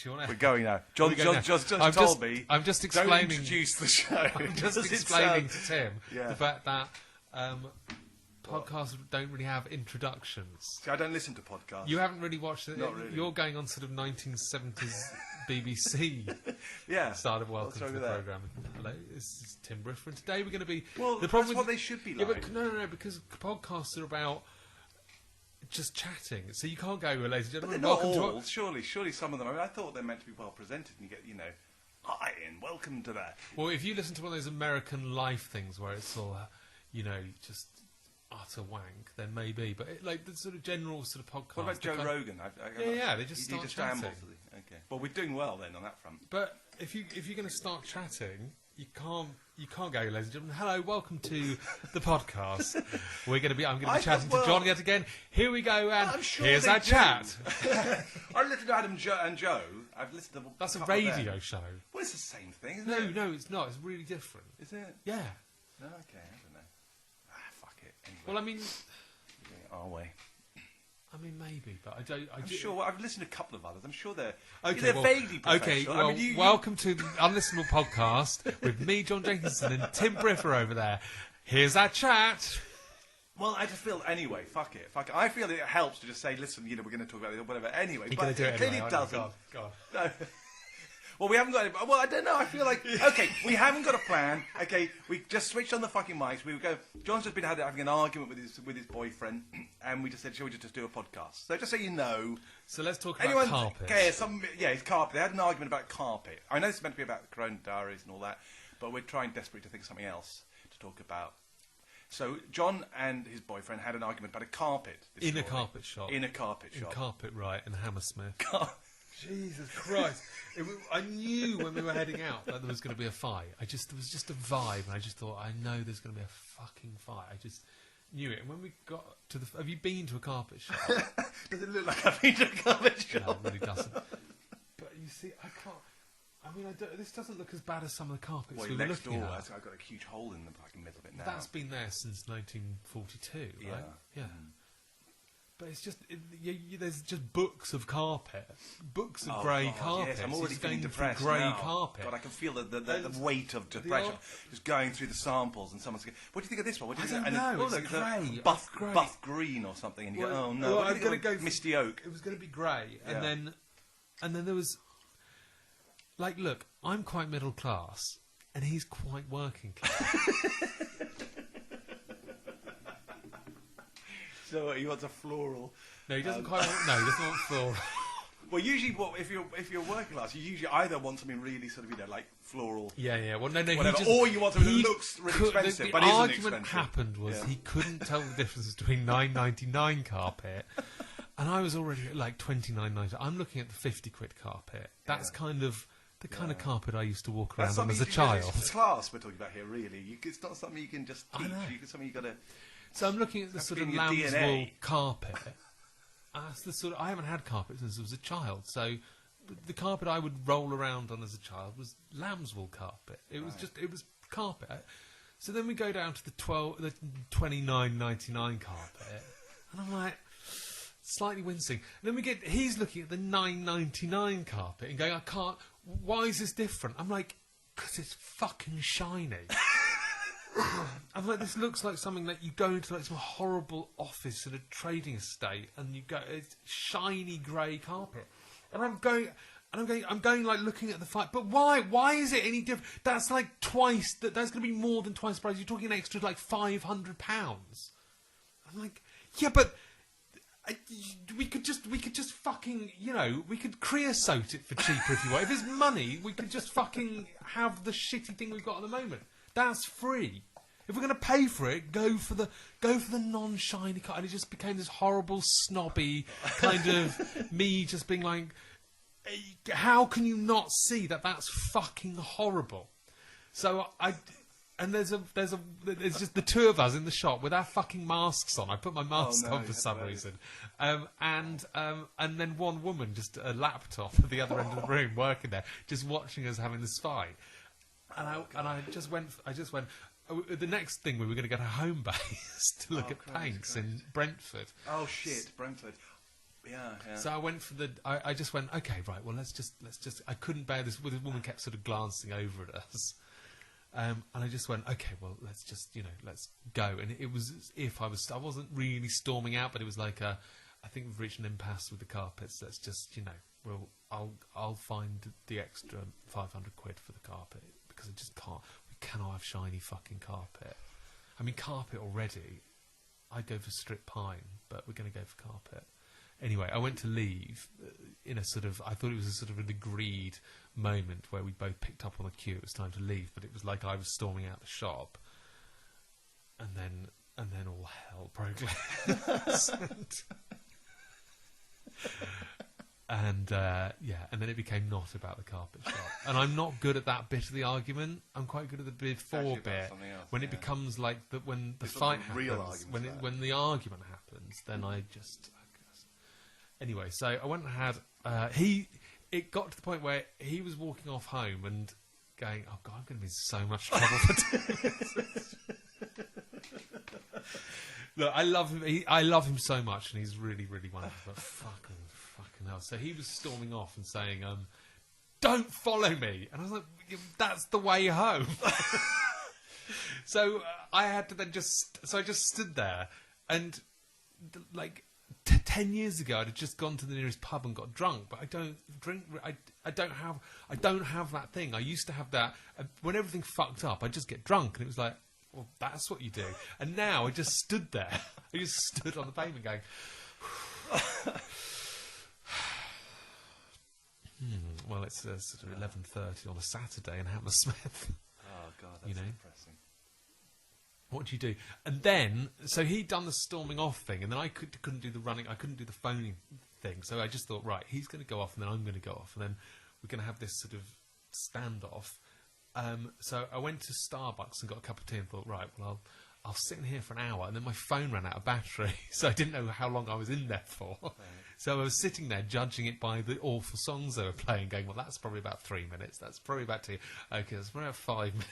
We're going now. John just told me. I'm just explaining. Don't introduce the show. I'm just explaining to Tim the fact that podcasts don't really have introductions. See, I don't listen to podcasts. You haven't really watched it. Not really. You're going on sort of 1970s BBC side of Welcome to the Programme. Hello, this is Tim Briffa, and today we're going to be... Well, that's what they should be like. Yeah, but no, because podcasts are about... just chatting, so you can't go, ladies and gentlemen. But they're not all. Surely some of them. I mean, I thought they're meant to be well presented, and you get, hi and welcome to that. Well, if you listen to one of those American Life things where it's all, just utter wank, then maybe. But like the sort of general sort of podcast. What about Joe Rogan? They just start chatting. Okay. Well, we're doing well then on that front. But if you're going to start chatting. You can't go, ladies and gentlemen. Hello, welcome to the podcast. I'm going to be chatting to John yet again. Here we go, and here's our chat. I listened to Adam and Joe. I've listened to. That's a radio show. Well, it's the same thing, isn't it? No, it's not. It's really different. Is it? Yeah. No, okay, I don't know. Fuck it. Anyway. Well, I mean, our way. I mean, maybe, but I don't. I'm sure. Well, I've listened to a couple of others. I'm sure they're vaguely professional. Okay, well, welcome to the Unlistenable Podcast with me, John Jenkinson, and Tim Briffa over there. Here's our chat. Well, I just feel anyway. Fuck it. I feel it helps to just say, listen, we're going to talk about it or whatever. Anyway, you're going to do it anyway. It doesn't. God. No. Well, we haven't got it. Well, I don't know. I feel like, okay, we haven't got a plan. Okay, we just switched on the fucking mics. We would go. John's just been having an argument with his boyfriend, and we just said, shall we just do a podcast? So just so you know. So let's talk about carpet. Okay, it's carpet. They had an argument about carpet. I know this is meant to be about the Corona Diaries and all that, but we're trying desperately to think of something else to talk about. So John and his boyfriend had an argument about a carpet. In a carpet shop. In a carpet shop. In Carpet Right and Hammersmith. Jesus Christ. I knew when we were heading out that there was going to be a fight. There was just a vibe, and I just thought, I know there's going to be a fucking fight. I just knew it. And when we got to have you been to a carpet shop? Does it look like I've been to a carpet shop? No, it really doesn't. But you see, I can't... I mean, this doesn't look as bad as some of the carpets we were looking at. I've got a huge hole in the fucking middle of it now. That's been there since 1942, right? Yeah. But it's just, there's just books of carpet. Books of grey carpet. Yes, I'm already feeling depressed grey now. carpet. God, I can feel the weight of depression just going through the samples, and someone's going, what do you think of this one? What do you think I don't know, it's grey. Buff green or something, and you go, oh no, I'm going to go misty oak. It was going to be grey, and then there was, like, look, I'm quite middle class, and he's quite working class. So he wants a floral. No, he doesn't quite. No, he doesn't want floral. Well, usually, if you're working class, you usually either want something really sort of like floral. Yeah. Well, no. Whatever, or you want something that looks really expensive, but isn't expensive. The argument happened was he couldn't tell the difference between $9.99 carpet, and I was already at like $29.90. I'm looking at the 50 quid carpet. That's kind of the kind of carpet I used to walk around on as a child. It's class we're talking about here, really. It's not something you can just teach. It's something you've got to. So I'm looking at the sort of lambswool carpet. That's the sort of, I haven't had carpet since I was a child. So the carpet I would roll around on as a child was lambswool carpet. It was it was carpet. So then we go down to the $29.99 carpet, and I'm like slightly wincing. And then he's looking at the $9.99 carpet and going, I can't. Why is this different? I'm like, because it's fucking shiny. I'm like, this looks like something that you go into like some horrible office at a trading estate, and you go, it's shiny grey carpet, and I'm going like looking at the fight. But why? Why is it any different? That's like twice. That's going to be more than twice the price. You're talking an extra like £500. I'm like, yeah, but we could just fucking, we could creosote it for cheaper if you want. If it's money, we could just fucking have the shitty thing we've got at the moment. That's free. If we're going to pay for it, go for the non-shiny car. And it just became this horrible, snobby kind of me just being like, how can you not see that that's fucking horrible? So there's just the two of us in the shop with our fucking masks on. I put my mask on for some reason, and then one woman just a laptop at the other end of the room working there, just watching us having this fight. And I just went. The next thing we were going to go to Home Base to look at paints in Brentford. Oh shit, Brentford! Yeah. So I went for I just went, okay, right. Well, let's just. I couldn't bear this. Well, the woman kept sort of glancing over at us, and I just went, okay, well, let's just, let's go. And it was as if I wasn't really storming out, but it was like I think we've reached an impasse with the carpets. Let's just, I'll find the extra 500 quid for the carpet because I just can't. We cannot have shiny fucking carpet. I mean, carpet already. I'd go for strip pine, but we're going to go for carpet. Anyway, I went to leave in a sort of... I thought it was a sort of an agreed moment where we both picked up on the cue. It was time to leave, but it was like I was storming out the shop. And then all hell broke loose. And then it became not about the carpet shop. And I'm not good at that bit of the argument. I'm quite good at the before bit. When it becomes like when the fight happens, when the argument happens, then I just... Anyway, so I went and had... It got to the point where he was walking off home and going, oh, God, I'm going to be in so much trouble for doing this. Look, I love him. I love him so much, and he's really, really wonderful. But fucking hell. So he was storming off and saying, don't follow me. And I was like, that's the way home. So I had to then I just stood there and, 10 years ago, I'd have just gone to the nearest pub and got drunk, but I don't drink. I don't have that thing. I used to have that. When everything fucked up, I'd just get drunk, and it was like, well, that's what you do. And now I just stood there. I just stood on the pavement going, well, it's sort of 11:30 on a Saturday in Hammersmith. Oh God, that's depressing. What do you do? And then, so he'd done the storming off thing, and then I couldn't do the running, I couldn't do the phoning thing. So I just thought, right, he's going to go off, and then I'm going to go off, and then we're going to have this sort of standoff. So I went to Starbucks and got a cup of tea and thought, right, well, I'll sit in here for an hour, and then my phone ran out of battery, so I didn't know how long I was in there for. Right. So I was sitting there judging it by the awful songs they were playing, going, well, that's probably about 3 minutes, that's probably about 2. Okay, that's probably about 5 minutes.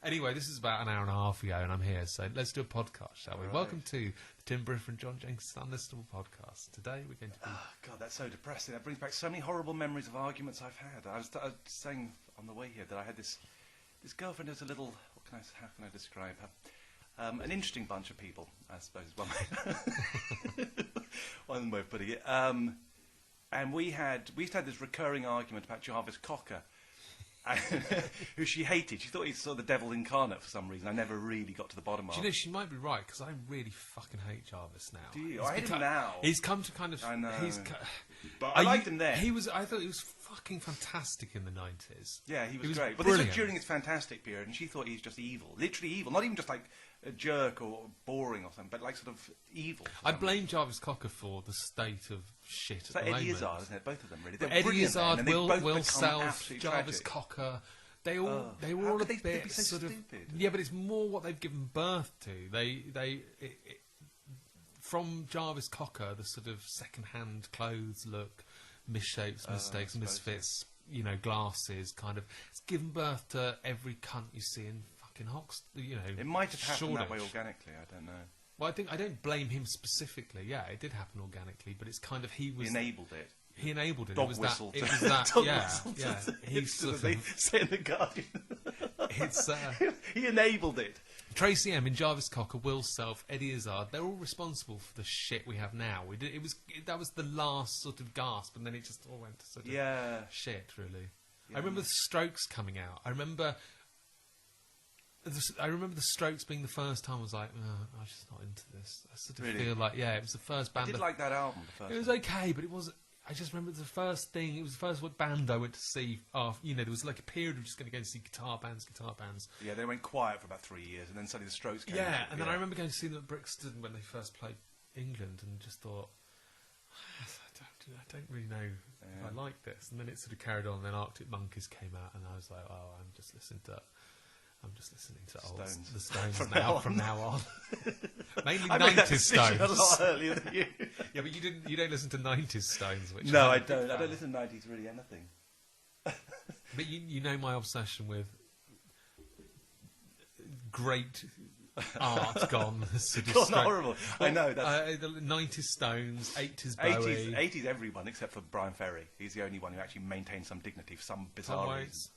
Anyway, this is about an hour and a half ago, and I'm here, so let's do a podcast, shall we? Right. Welcome to the Tim Briffa and John Jenkins Unlistenable Podcast. Today we're going to be... Oh, God, that's so depressing. That brings back so many horrible memories of arguments I've had. I was saying on the way here that I had this girlfriend who's a little... how can I describe her? An interesting bunch of people, I suppose, one way of putting it. And we used to have this recurring argument about Jarvis Cocker, who she hated. She thought he saw the devil incarnate for some reason. I never really got to the bottom of it. Do you know, she might be right, because I really fucking hate Jarvis now. Do you? I hate him now. He's come to kind of... I know. But I liked him then. I thought he was fucking fantastic in the 90s. Yeah, he was great. But this was during his fantastic period, and she thought he was just evil. Literally evil. Not even just like a jerk or boring or something, but like sort of evil. I blame Jarvis Cocker for the state of shit at the moment. Eddie Izzard, isn't it? Both of them, really. Eddie Izzard, Will Self, Jarvis Cocker. They were all a bit so sort of stupid? Yeah, but it's more what they've given birth to. From Jarvis Cocker, the sort of second-hand clothes look, misshapes, mistakes, misfits, glasses, kind of. It's given birth to every cunt you see in fucking Hoxton, It might have happened that way organically, I don't know. Well, I don't blame him specifically. Yeah, it did happen organically, but it's kind of He enabled it. He enabled it. Dog whistle. It was that. Yeah. He's sort of say in the Guardian. He enabled it. Tracy M in Jarvis Cocker, Will Self, Eddie Izzard, they're all responsible for the shit we have now. That was the last sort of gasp, and then it just all went to sort of shit, really. Yeah. I remember the Strokes coming out. I remember the Strokes being the first time I was like, I'm just not into this. I sort of feel like, it was the first band. I did like that album, the first. It was okay, but it was... I just remember the first thing. It was the first band I went to see. There was like a period of just going to go and see guitar bands. Yeah, they went quiet for about 3 years, and then suddenly the Strokes came. Yeah, and then I remember going to see them at Brixton when they first played England, and just thought, I don't really know if I like this. And then it sort of carried on. And then Arctic Monkeys came out, and I was like, I'm just listening to the Stones from now on. Mainly 90s Stones. A lot earlier than you. Yeah, but you don't listen to 90s Stones. No, I don't. I don't listen to 90s really anything. But you know my obsession with great art gone. Sort of Gone horrible. I know. The 90s Stones, 80s Bowie. 80s everyone except for Bryan Ferry. He's the only one who actually maintained some dignity for some bizarre reason.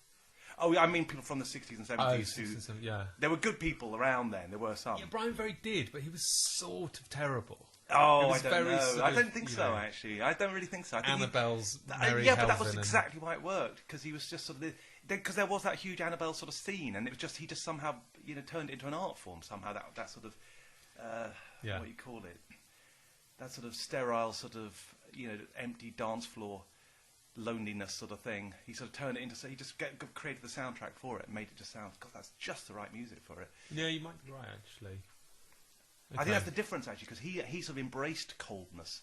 Oh, I mean people from the 60s and 70s yeah. There were good people around then. There were some. Yeah, Bryan Ferry did, but he was sort of terrible. Oh, I don't know. I don't think so, actually. I don't really think so. I think Annabelle's Mary yeah, but that Helvin was exactly why it worked, because he was just sort of... Because there was that huge Annabelle sort of scene, and it was just... He just somehow, turned it into an art form somehow, that sort of... what do you call it? That sort of sterile sort of, empty dance floor loneliness sort of thing. He sort of turned it into... So he just created the soundtrack for it and made it just sound... God, that's just the right music for it. Yeah, you might be right, actually. Okay. I think that's the difference, actually, because he sort of embraced coldness,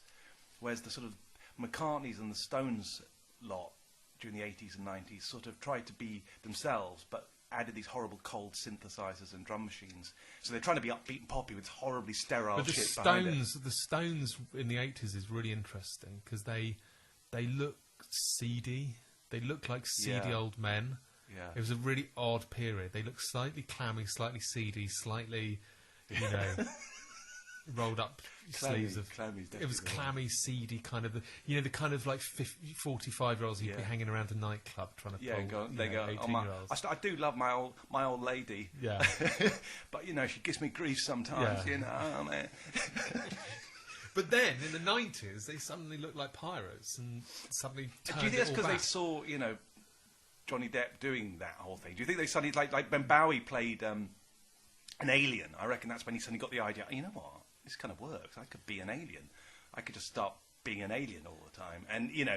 whereas the sort of McCartneys and the Stones lot during the 80s and 90s sort of tried to be themselves, but added these horrible cold synthesizers and drum machines. So they're trying to be upbeat and poppy with horribly sterile shit behind it. The Stones in the 80s is really interesting, because they look seedy. They look like seedy old men. Yeah. It was a really odd period. They look slightly clammy, slightly seedy, slightly... rolled up sleeves of... It was clammy, seedy kind of... the kind of like 45-year-olds you'd be hanging around a nightclub trying to pull 18-year-olds. I do love my old lady. Yeah. But, she gives me grief sometimes, man. But then, in the 90s, they suddenly looked like pirates and suddenly turned Do you think that's because they saw, Johnny Depp doing that whole thing? Do you think they suddenly... Like when Bowie played... an alien, I reckon that's when he suddenly got the idea, you know what, this kind of works, I could be an alien. I could just start being an alien all the time. And, and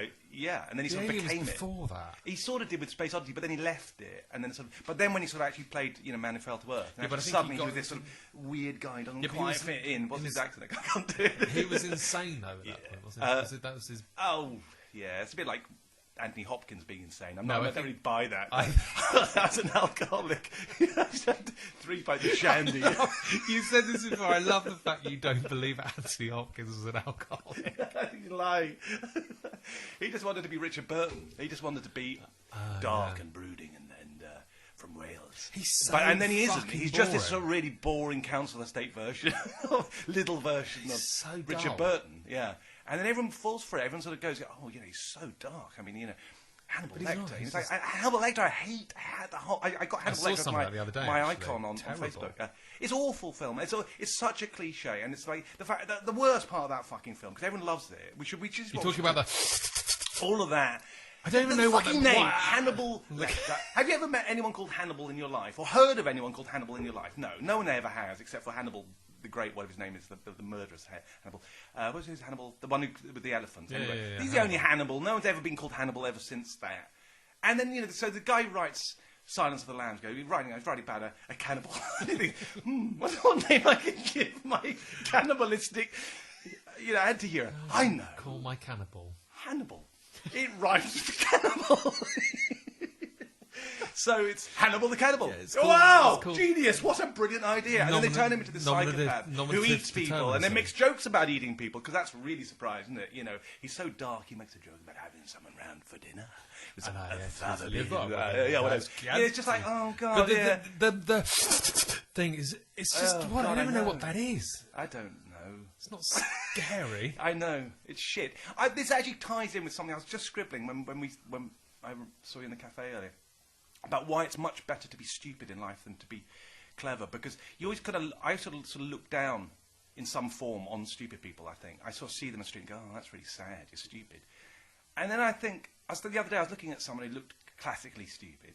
then he sort of became it. Before that. He sort of did with Space Oddity, but then he left it. And then but then when he sort of actually played, Man Who Fell to Earth, but suddenly he was this sort of weird guy, doesn't quite fit in. What's his accent? I can't do it. He was insane, though, at that point, wasn't he? That was his... Oh, yeah, it's a bit like... Anthony Hopkins being insane. I don't really buy that. As an alcoholic, I had 3 pints of shandy. You said this before. I love the fact you don't believe Anthony Hopkins was an alcoholic. You lie. He just wanted to be Richard Burton. He just wanted to be dark and brooding and from Wales. He's so and then he isn't. boring. He's just this sort of really boring council estate version, little version of Richard Burton. Yeah. And then everyone falls for it. Everyone sort of goes, oh, he's so dark. I mean, Hannibal Lecter. It's like, Hannibal Lecter, I got Hannibal Lecter as my icon on Facebook. It's an awful film. It's such a cliche. And it's like, the fact that the worst part of that fucking film, because everyone loves it. You're talking about all of that. I don't even know what the name. Hannibal Lecter. Have you ever met anyone called Hannibal in your life? Or heard of anyone called Hannibal in your life? No. No one ever has, except for Hannibal the Great, whatever his name is, the murderous Hannibal. What's his Hannibal? The one with the elephants. Anyway, he's the only Hannibal. No one's ever been called Hannibal ever since that. And then, so the guy writes Silence of the Lambs. He's writing about a cannibal. You think, what name I can give my cannibalistic, anti-hero? I know. Call my cannibal. Hannibal. It rhymes with cannibal. So it's Hannibal the Cannibal. Yeah, wow, genius! What a brilliant idea! And then they turn him into this psychopath who eats people, and then makes jokes about eating people, because that's really surprising, isn't it? He's so dark. He makes a joke about having someone round for dinner. It's just like, oh god. But the thing is, it's just I don't even know what that is. I don't know. It's not scary. I know it's shit. This actually ties in with something I was just scribbling when I saw you in the cafe earlier. About why it's much better to be stupid in life than to be clever, because you always I sort of look down in some form on stupid people. I think I sort of see them in the street and go, "Oh, that's really sad. You're stupid." And then I think, the other day I was looking at someone who looked classically stupid,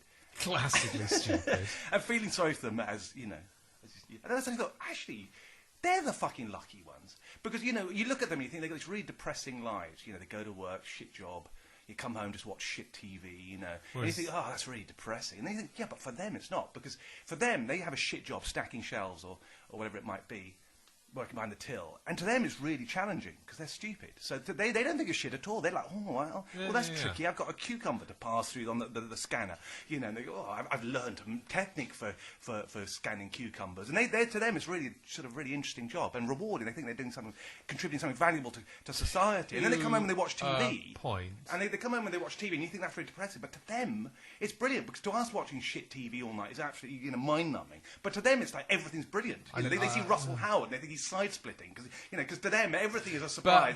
and feeling sorry for them as And then I suddenly thought, actually, they're the fucking lucky ones, because you look at them and you think they've got these really depressing lives. They go to work, shit job. You come home, just watch shit TV, And you think, oh, that's really depressing. And then you think, yeah, but for them it's not. Because for them, they have a shit job stacking shelves or whatever it might be. working behind the till, and to them it's really challenging because they're stupid. So they don't think of shit at all. They're like, oh, well, that's tricky. I've got a cucumber to pass through on the scanner, you know. And they go, oh, I've learned a technique for scanning cucumbers, and they to them it's really sort of really interesting job and rewarding. They think they're doing something, contributing something valuable to society. And then they come home and they watch TV. And they come home and they watch TV, and you think that's very depressing. But to them, it's brilliant because to us watching shit TV all night is absolutely mind numbing. But to them, it's like everything's brilliant. You know, they see Russell Howard and they think he's side splitting because to them everything is a surprise.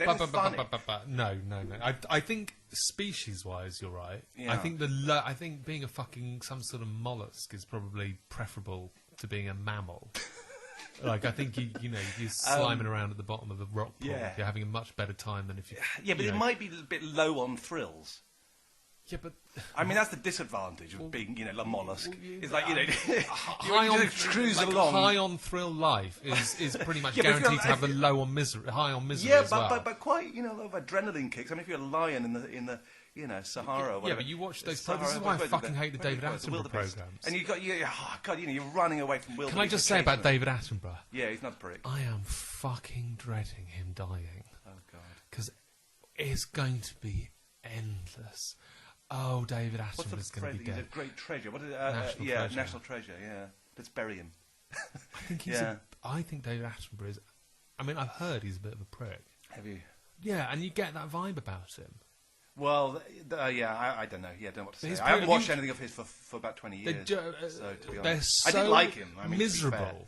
No. I think species-wise, you're right. Yeah. I think being a fucking some sort of mollusk is probably preferable to being a mammal. Like I think you're sliming around at the bottom of a rock pool. Yeah. You're having a much better time than if you. Yeah, but it might be a bit low on thrills. Yeah, but I mean that's the disadvantage of being, a mollusk. It's like high on cruise like along. High on thrill life is pretty much guaranteed to have a low on high on misery. Yeah, as well. but quite a lot of adrenaline kicks. I mean, if you're a lion in the Sahara or whatever. Yeah, but you watch those. This is why I fucking hate the David Attenborough programs. And you're running away from wilderness. Can I just say about David Attenborough? Yeah, he's not a prick. I am fucking dreading him dying. Oh God. Because it's going to be endless. Oh, David Attenborough is going to be dead. He's a great treasure. What is it? Treasure. National treasure. Yeah, let's bury him. I think David Attenborough is. I mean, I've heard he's a bit of a prick. Have you? Yeah, and you get that vibe about him. Well, I don't know. Yeah, I don't know what to say. I haven't watched anything of his for about 20 years. So, to be honest, I did like him. I mean, miserable.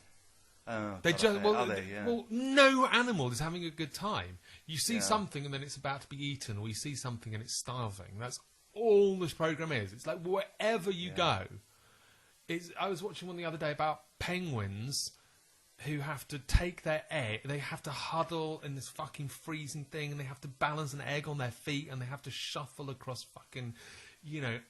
Oh, they God, just yeah. well, no animal is having a good time. You see something and then it's about to be eaten, or you see something and it's starving. That's all this program is. It's like wherever you go. I was watching one the other day about penguins who have to take their egg. They have to huddle in this fucking freezing thing, and they have to balance an egg on their feet, and they have to shuffle across fucking,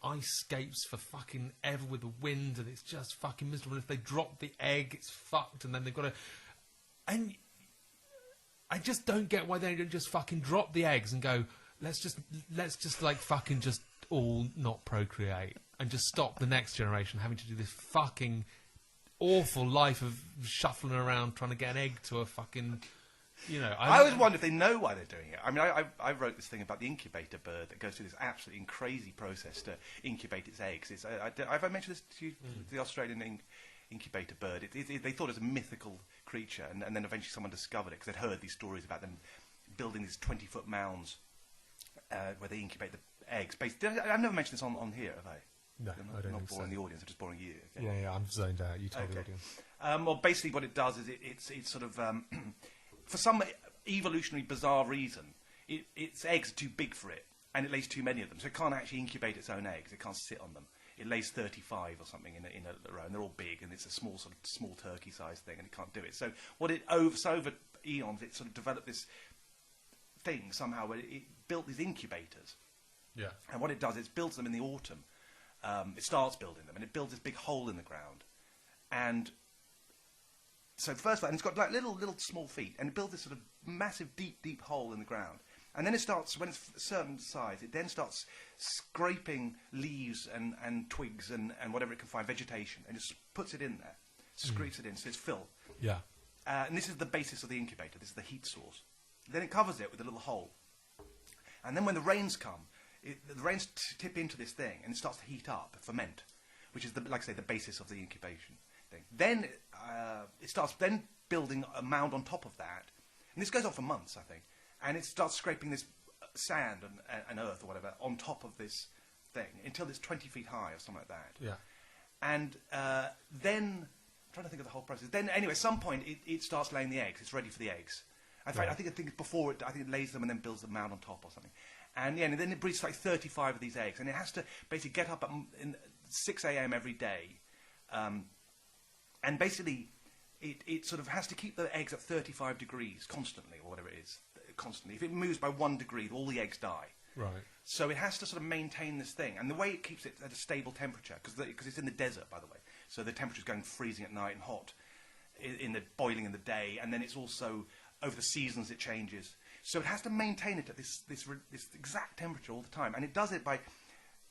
ice scapes for fucking ever with the wind, and it's just fucking miserable. And if they drop the egg, it's fucked, and then they've got to. And I just don't get why they don't just fucking drop the eggs and go, let's just like fucking just all not procreate and just stop the next generation having to do this fucking awful life of shuffling around trying to get an egg to a fucking, I always wonder if they know why they're doing it. I mean, I wrote this thing about the incubator bird that goes through this absolutely crazy process to incubate its eggs. Have I mentioned this to you? The Australian incubator bird. They thought it was a mythical creature, and then eventually someone discovered it because they'd heard these stories about them building these 20-foot mounds where they incubate the eggs. I've never mentioned this on here, have I? No, I don't not think boring so. the audience, I'm just boring you. Okay. Yeah, I'm zoned out. You told the audience. Well, basically what it does is it's sort of, for some evolutionary bizarre reason, its eggs are too big for it, and it lays too many of them, so it can't actually incubate its own eggs. It can't sit on them. It lays 35 or something in a row, and they're all big, and it's a small turkey-sized thing, and it can't do it. So over eons, it sort of developed this thing somehow where it built these incubators. Yeah. And what it does is it builds them in the autumn. It starts building them, and it builds this big hole in the ground. And so first of all, and it's got like little small feet, and it builds this sort of massive, deep hole in the ground. And then it starts, when it's a certain size, it then starts scraping leaves and twigs and whatever it can find, vegetation, and just puts it in there, scrapes it in, so it's fill. Yeah. And this is the basis of the incubator. This is the heat source. Then it covers it with a little hole. And then when the rains come, the rains tip into this thing, and it starts to heat up, ferment, which is, like I say, the basis of the incubation thing. Then it starts then building a mound on top of that. And this goes on for months, I think. And it starts scraping this sand and earth or whatever on top of this thing until it's 20 feet high or something like that. Yeah. And then, I'm trying to think of the whole process. Then, anyway, at some point, it starts laying the eggs. It's ready for the eggs. In fact, I think before it leays them and then builds the mound on top or something. And then it breeds like 35 of these eggs, and it has to basically get up at 6 a.m. every day, and basically it sort of has to keep the eggs at 35 degrees constantly, or whatever it is, constantly. If it moves by 1 degree, all the eggs die. Right. So it has to sort of maintain this thing, and the way it keeps it at a stable temperature, because it's in the desert, by the way, so the temperature's going freezing at night and hot, boiling in the day, and then it's also over the seasons it changes. So it has to maintain it at this exact temperature all the time, and it does it by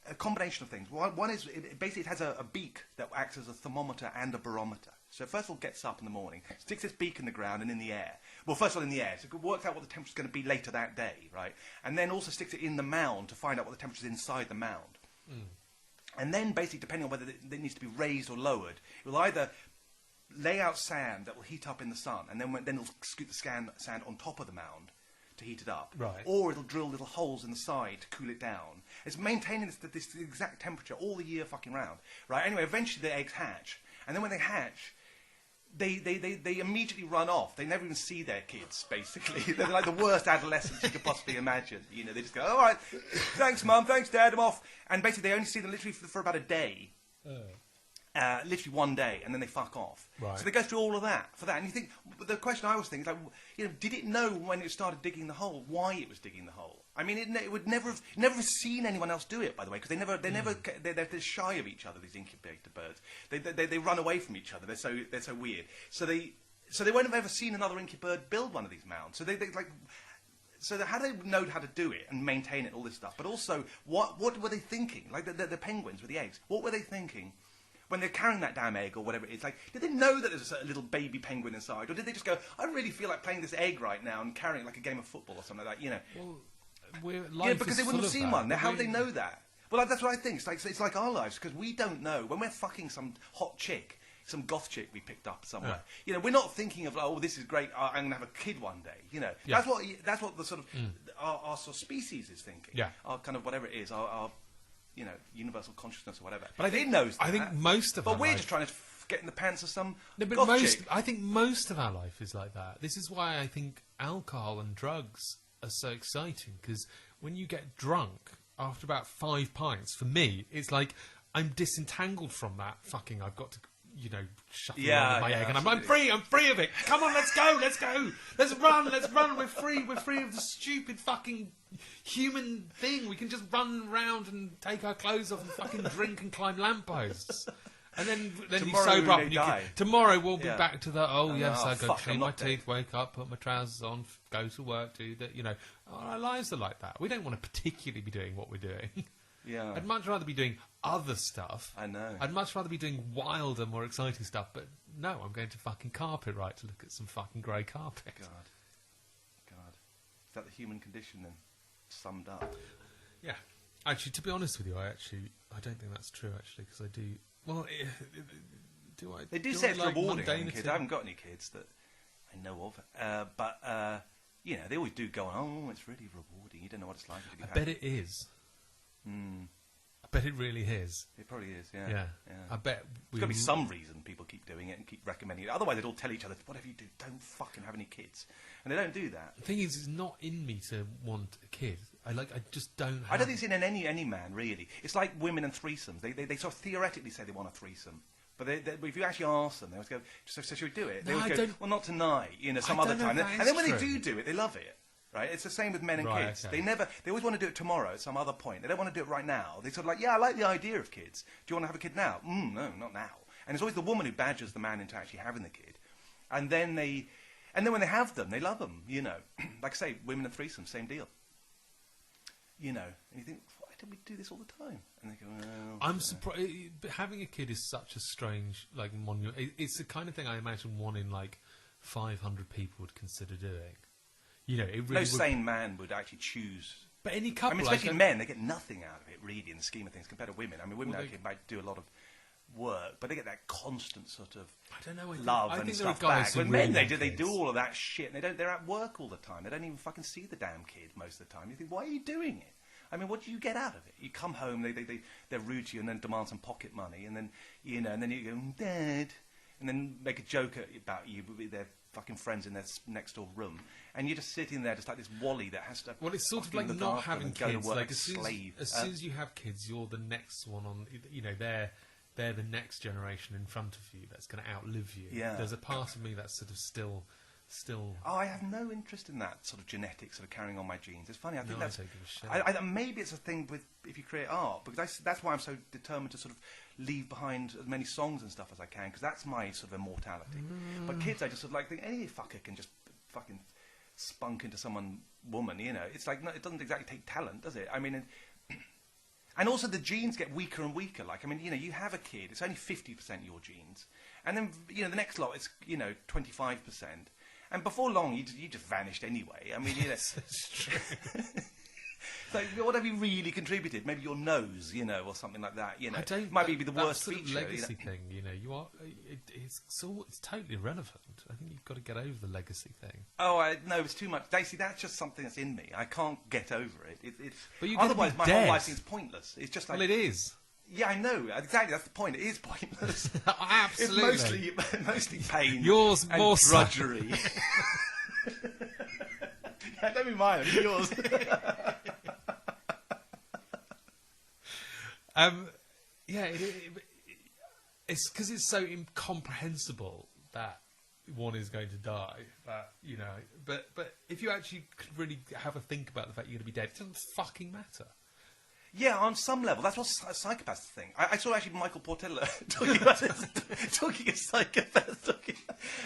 a combination of things. One is it has a beak that acts as a thermometer and a barometer. So first of all, gets up in the morning, sticks its beak in the ground and in the air. Well, first of all in the air, so it works out what the temperature's going to be later that day, right? And then also sticks it in the mound to find out what the temperature's inside the mound. And then basically, depending on whether it needs to be raised or lowered, it will either lay out sand that will heat up in the sun, and then it'll scoop the sand on top of the mound to heat it up. Right. Or it'll drill little holes in the side to cool it down. It's maintaining this exact temperature all the year fucking round. Right? Anyway, eventually the eggs hatch. And then when they hatch, they immediately run off. They never even see their kids, basically. They're like the worst adolescents you could possibly imagine. You know, they just go, all right, thanks, Mum, thanks, Dad, I'm off. And basically they only see them literally for about a day. Literally one day, and then they fuck off. Right. So they go through all of that for that. And you think, but the question I was thinking is, like, you know, did it know when it started digging the hole why it was digging the hole? I mean, it would never have seen anyone else do it, by the way, because they're shy of each other. These incubator birds, they run away from each other. They're so weird. So they won't have ever seen another incubator bird build one of these mounds. So how do they know how to do it and maintain it, all this stuff? But also, what were they thinking? Like the penguins with the eggs, what were they thinking when they're carrying that damn egg or whatever it is? Like, did they know that there's a little baby penguin inside, or did they just go, I really feel like playing this egg right now and carrying it like a game of football or something like that? You know. Well, Because they wouldn't have seen one. How would they know that? Well, that's what I think. It's like our lives, because we don't know. When we're fucking some hot chick, some goth chick we picked up somewhere, you know, we're not thinking of, oh, this is great, I'm going to have a kid one day. You know, that's what the sort of our sort of species is thinking. Yeah. Our kind of whatever it is, our you know, universal consciousness or whatever. But it knows that. I think most of. But we're just trying to get in the pants of some. No, but goth chick. I think most of our life is like that. This is why I think alcohol and drugs are so exciting, because when you get drunk after about 5 pints, for me, it's like I'm disentangled from that fucking. I've got to, you know, shuffle around with my egg, and I'm free of it. Come on, let's go, let's run. We're free of the stupid fucking human thing. We can just run around and take our clothes off and fucking drink and climb lampposts. And then you sober up. Tomorrow we'll be back to the, I go clean my teeth, wake up, put my trousers on, go to work, do that. You know, our lives are like that. We don't want to particularly be doing what we're doing. Yeah. I'd much rather be doing other stuff. I know. I'd much rather be doing wilder, more exciting stuff. But no, I'm going to fucking carpet ride to look at some fucking grey carpet. God. Is that the human condition then, summed up? Yeah. Actually, to be honest with you, I don't think that's true. Actually, because I do. Well, do I? They do say it's rewarding having kids. I haven't got any kids that I know of, but you know, they always do go on. Oh, it's really rewarding. You don't know what it's like. I bet it is. I bet it really is. It probably is. Yeah. Yeah. I bet there's got to be some reason people keep doing it and keep recommending it. Otherwise, they'd all tell each other, whatever you do, don't fucking have any kids. And they don't do that. The thing is, it's not in me to want a kid. I just don't. I don't think it's in any man really. It's like women and threesomes. They sort of theoretically say they want a threesome, but if you actually ask them, they always go, "So should we do it?" They always go, "Well, not tonight. You know, some other time." And then when they do it, they love it. Right? It's the same with men and kids. Okay. They always want to do it tomorrow at some other point. They don't want to do it right now. They sort of like, yeah, I like the idea of kids. Do you want to have a kid now? No, not now. And it's always the woman who badgers the man into actually having the kid. And then when they have them, they love them, you know. Like I say, women and threesomes, same deal. You know, and you think, why don't we do this all the time? And they go, oh. I'm surprised. Having a kid is such a strange, like, monument. It's the kind of thing I imagine one in, like, 500 people would consider doing. You know, it really no sane man would actually choose. But any couple, I mean, especially men, they get nothing out of it, really, in the scheme of things, compared to women. I mean, women actually might do a lot of work, but they get that constant sort of love and stuff back. But men, they do all of that shit, and they're at work all the time. They don't even fucking see the damn kid most of the time. You think, why are you doing it? I mean, what do you get out of it? You come home, they're rude to you, and then demand some pocket money, and then you know, and then you go, Dad, and then make a joke about you with their fucking friends in their next door room, and you're just sitting there just like this Wally that has to. Well, it's sort of like not having kids. Like as soon as you have kids, you're the next one on. You know, they're the next generation in front of you that's going to outlive you. Yeah. There's a part of me that's sort of still. Oh, I have no interest in that sort of genetics, sort of carrying on my genes. It's funny. I think that's. I don't give a shit. Maybe it's a thing with if you create art, because that's why I'm so determined to sort of leave behind as many songs and stuff as I can, because that's my sort of immortality. But kids, I just sort of like think any fucker can just fucking spunk into woman. You know, it's like it doesn't exactly take talent, does it? I mean, And also the genes get weaker and weaker. Like, I mean, you have a kid, it's only 50% your genes. And then, the next lot, it's, 25%. And before long, you just vanished anyway. I mean, Yes, it's true. So what have you really contributed? Maybe your nose, or something like that. I don't. Might be the worst sort of feature. legacy thing, you are. It's totally irrelevant. I think you've got to get over the legacy thing. Oh, no, it's too much. Daisy, that's just something that's in me. I can't get over it. It's But you're otherwise, be my dead. whole life seems pointless. It's just like. Well, it is. Yeah, I know. Exactly, that's the point. It is pointless. Absolutely. It's mostly pain. Yours and more so. drudgery. Don't be mine. I mean yours. It's because it's so incomprehensible that one is going to die. That but if you actually could really have a think about the fact you're going to be dead, it doesn't fucking matter. Yeah, on some level, that's what psychopaths think. I saw actually Michael Portela talking a psychopath,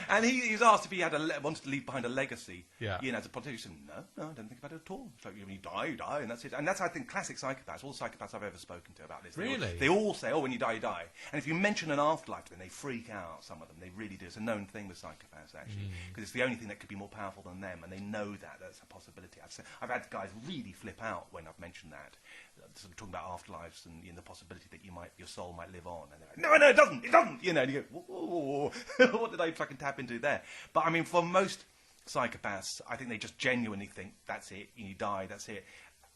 and he was asked if he wanted to leave behind a legacy. Yeah. As a politician, he said, no, I don't think about it at all. It's like, when you die, you die, and that's it. And that's, I think, classic psychopaths. All psychopaths I've ever spoken to about this. Really? They all say, when you die, you die. And if you mention an afterlife to them, they freak out. Some of them, they really do. It's a known thing with psychopaths, actually, because it's the only thing that could be more powerful than them, and they know that's a possibility. I've had guys really flip out when I've mentioned that. Sort of talking about afterlives and the possibility that your soul might live on, and they're like, no, it doesn't, and you go, whoa, what did I fucking tap into there? But I mean, for most psychopaths, I think they just genuinely think that's it, you die, that's it.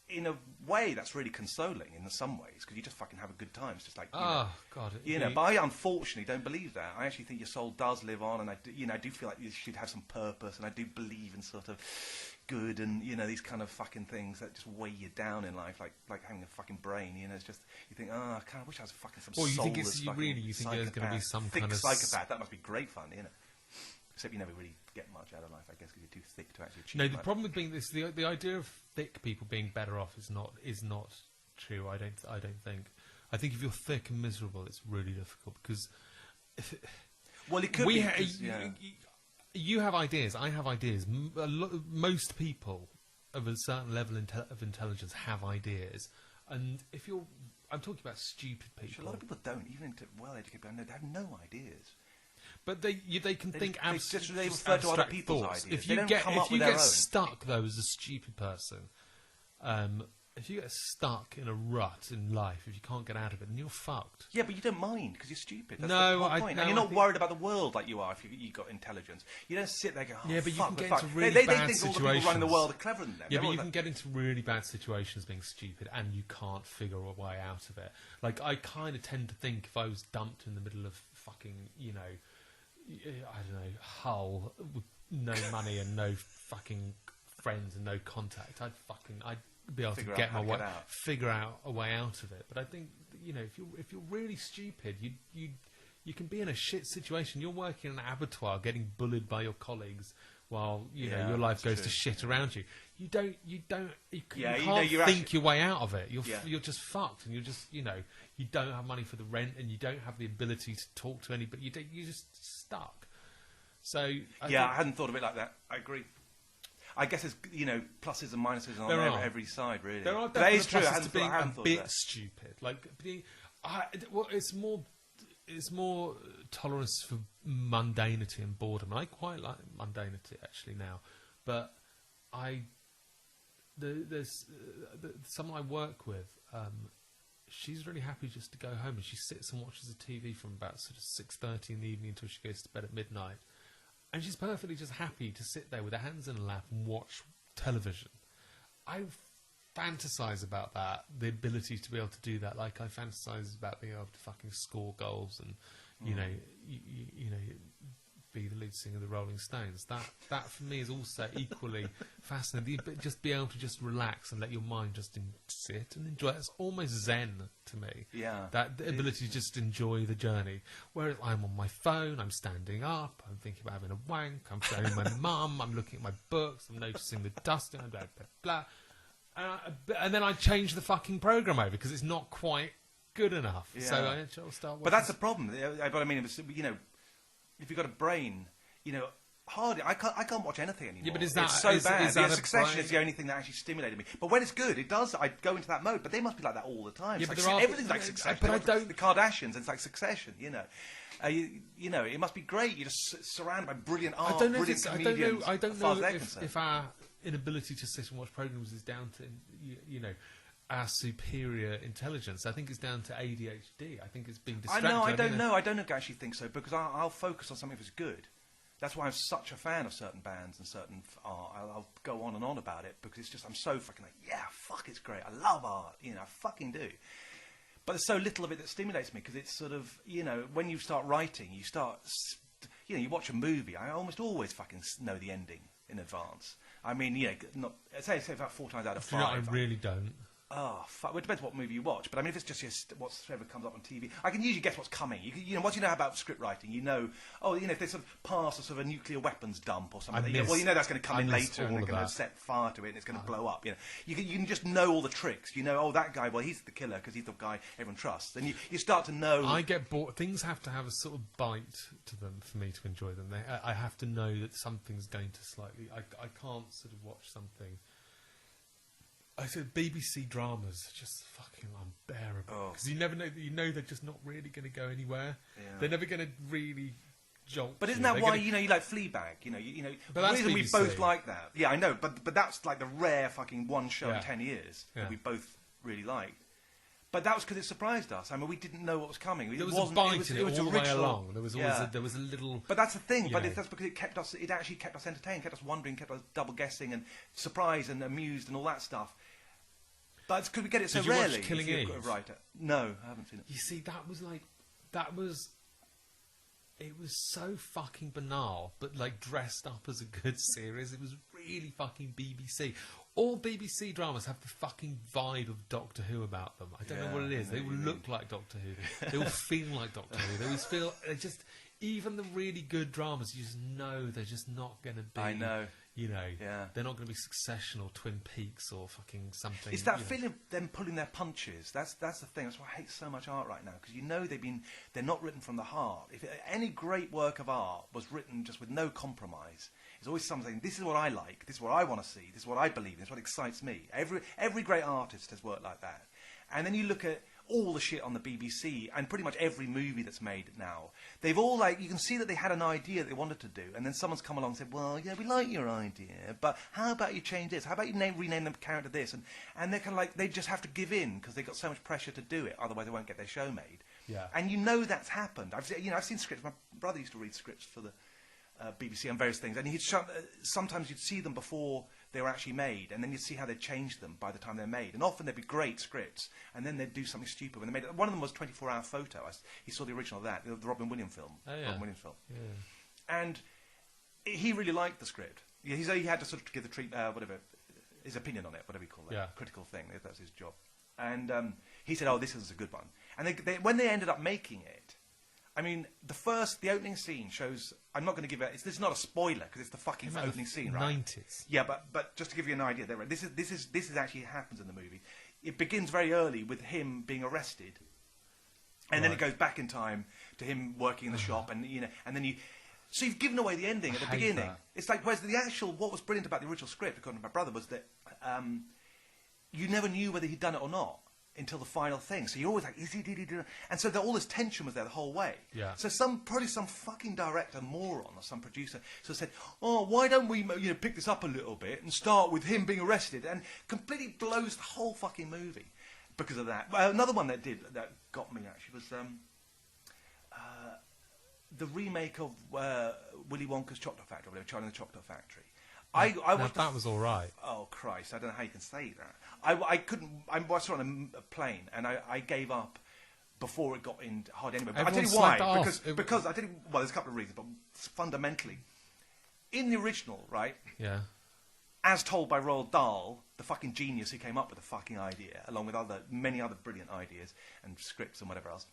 In a way, that's really consoling in some ways, because you just fucking have a good time. It's just like, God, but I unfortunately don't believe that. I actually think your soul does live on, and I do feel like you should have some purpose, and I do believe in sort of good and these kind of fucking things that just weigh you down in life, like having a fucking brain. It's just, you think, I kind of wish I was fucking some soulless you think there's going to be some thick kind of psychopath. That must be great fun, Except you never really get much out of life, I guess, because you're too thick to actually achieve. No, the problem with being this, the idea of thick people being better off is not true. I don't think. I think if you're thick and miserable, it's really difficult because. Well, it could be. You have ideas. I have ideas. Most people of a certain level of intelligence have ideas, and I'm talking about stupid people. A lot of people don't, even well-educated people. They have no ideas. But they can think abstract. They refer to other people's thoughts. ideas. If you get stuck though as a stupid person, if you get stuck in a rut in life, if you can't get out of it, then you're fucked. Yeah, but you don't mind because you're stupid. That's no, the whole point. And you're not worried about the world like you are if you got intelligence. You don't sit there and go, yeah, but you can get into really they bad think situations. all the people running the world are cleverer than them. Yeah, but you can get into really bad situations being stupid and you can't figure a way out of it. Like, I kind of tend to think if I was dumped in the middle of fucking, I don't know, Hull with no money and no fucking friends and no contact, I'd be able to figure out a way out of it. But I think if you're really stupid, you can be in a shit situation. You're working in an abattoir, getting bullied by your colleagues while your life goes to shit around you. You can't think your way out of it. You're just fucked, and you don't have money for the rent, and you don't have the ability to talk to anybody. You're just stuck. So I hadn't thought of it like that. I agree. I guess there's pluses and minuses on every side, really. There are that is true. Pluses to being a bit stupid. Like it's more tolerance for mundanity and boredom. And I quite like mundanity actually now, but there's someone I work with. She's really happy just to go home, and she sits and watches the TV from about sort of 6:30 in the evening until she goes to bed at midnight. And she's perfectly just happy to sit there with her hands in her lap and watch television. I fantasize about that, the ability to be able to do that. Like I fantasize about being able to fucking score goals and, be the lead singer of the Rolling Stones. That for me is also equally fascinating. But just be able to just relax and let your mind just sit and enjoy it. It's almost zen to me. Yeah. That the ability to just enjoy the journey. Whereas I'm on my phone, I'm standing up, I'm thinking about having a wank, I'm showing my mum, I'm looking at my books, I'm noticing the dusting, blah, blah, blah. And then I change the fucking programme over because it's not quite good enough. Yeah. So I'll start watching. But that's the problem. But I mean, if you've got a brain, hardly. I can't watch anything anymore. Yeah, but is that it's so bad? Succession Bryan... is the only thing that actually stimulated me. But when it's good, it does. I go into that mode. But they must be like that all the time. Yeah, but everything's like Succession. But I don't. The Kardashians. It's like Succession. You know. You know, it must be great. You're just surrounded by brilliant art, brilliant comedians. I don't know if our inability to sit and watch programs is down to, you know, our superior intelligence. I think it's down to ADHD. I think it's being distracted. I don't know. I don't actually think so, because I'll focus on something if it's good. That's why I'm such a fan of certain bands and certain art. I'll go on and on about it, because it's just, I'm so fucking like, yeah, fuck, it's great. I love art. You know, I fucking do. But there's so little of it that stimulates me, because it's sort of, you know, when you start writing, you watch a movie, I almost always fucking know the ending in advance. I mean, yeah, not say about 4 times out of 5. You know, I really don't. Oh, fuck. Well, it depends what movie you watch. But I mean, if it's just whatever comes up on TV, I can usually guess what's coming. You know, once you know about script writing, you know, if they sort of pass a sort of a nuclear weapons dump or something, you know that's going to come in later and they're going to set fire to it and it's going to blow up. You know, you can just know all the tricks. You know, oh, that guy, well, he's the killer because he's the guy everyone trusts. And you start to know. I get bored. Things have to have a sort of bite to them for me to enjoy them. I have to know that something's going to slightly. I can't sort of watch something. I said BBC dramas are just fucking unbearable, because you never know. You know they're just not really going to go anywhere. Yeah. They're never going to really jolt. But isn't that why you like Fleabag? You know. But the reason we both like that. Yeah, I know. But that's like the rare fucking one show in 10 years that we both really liked. But that was because it surprised us. I mean, we didn't know what was coming. There was a bite in it all the way along. There was always there was a little. But that's the thing. But that's because it kept us. It actually kept us entertained, kept us wondering, kept us double guessing and surprised and amused and all that stuff. But it's because we get it so rarely. Did you watch Killing Eve? Writer. No, I haven't seen it. You see, it was so fucking banal, but like dressed up as a good series. It was really fucking BBC. All BBC dramas have the fucking vibe of Doctor Who about them. I don't know what it is. They all look like Doctor Who. They all feel like Doctor Who. They always feel. Even the really good dramas, you just know they're just not going to be. I know. You know, they're not going to be Succession or Twin Peaks or fucking something. It's that feeling of them pulling their punches. That's the thing. That's why I hate so much art right now, because you know they're not written from the heart. If any great work of art was written just with no compromise, it's always something. This is what I like. This is what I want to see. This is what I believe in. This is what excites me. Every great artist has worked like that. And then you look at all the shit on the BBC and pretty much every movie that's made now. They've all you can see that they had an idea that they wanted to do, and then someone's come along and said, well, yeah, we like your idea, but how about you change this? How about you rename the character this? And they're kind of they just have to give in because they've got so much pressure to do it, otherwise they won't get their show made. Yeah. And you know that's happened. I've seen scripts. My brother used to read scripts for the BBC on various things, and sometimes you'd see them before they were actually made, and then you'd see how they'd changed them by the time they're made. And often they'd be great scripts, and then they'd do something stupid when they made it. One of them was 24-Hour Photo. He saw the original of that, the Robin Williams film. Oh, yeah. Robin Williams film. Yeah. And he really liked the script. He had to sort of give his opinion on it, whatever you call that, critical thing. That's his job. And he said, oh, this is a good one. And when they ended up making it, I mean, the opening scene shows. I'm not going to give it. This is not a spoiler because it's the fucking opening scene, right? 90s. Yeah, but just to give you an idea, this is actually happens in the movie. It begins very early with him being arrested, and then it goes back in time to him working in the shop, and then you. So you've given away the ending at the beginning. That. It's like, whereas what was brilliant about the original script, according to my brother, was that you never knew whether he'd done it or not until the final thing. So you're always like, is he, did he do it? And so all this tension was there the whole way. Yeah. So probably some fucking director, moron, or some producer, said, oh, why don't we pick this up a little bit and start with him being arrested, and completely blows the whole fucking movie because of that. Another one that got me actually was the remake of Willy Wonka's Chocolate Factory, or Charlie and the Chocolate Factory. I watched that was all right. Oh Christ! I don't know how you can say that. I couldn't. I watched it on a plane, and I gave up before it got in hard anyway. But I tell you why. Because I tell you. Well, there's a couple of reasons, but fundamentally, in the original, right? Yeah. As told by Roald Dahl, the fucking genius who came up with the fucking idea, along with many other brilliant ideas and scripts and whatever else.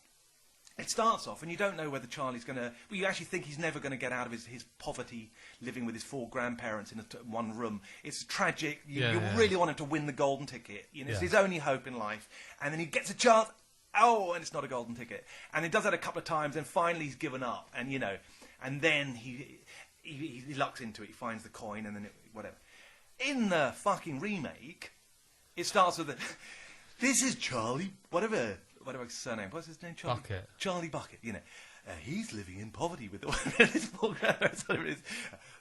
It starts off, and you don't know whether Charlie's going to. Well, you actually think he's never going to get out of his poverty, living with his 4 grandparents in one room. It's tragic. You really want him to win the golden ticket. It's his only hope in life. And then he gets a chance. Oh, and it's not a golden ticket. And he does that a couple of times, and finally he's given up. And and then he lucks into it, he finds the coin, and then whatever. In the fucking remake, it starts with this is Charlie, whatever his surname, what's his name? Bucket. Charlie Bucket, he's living in poverty with his poor grandmother.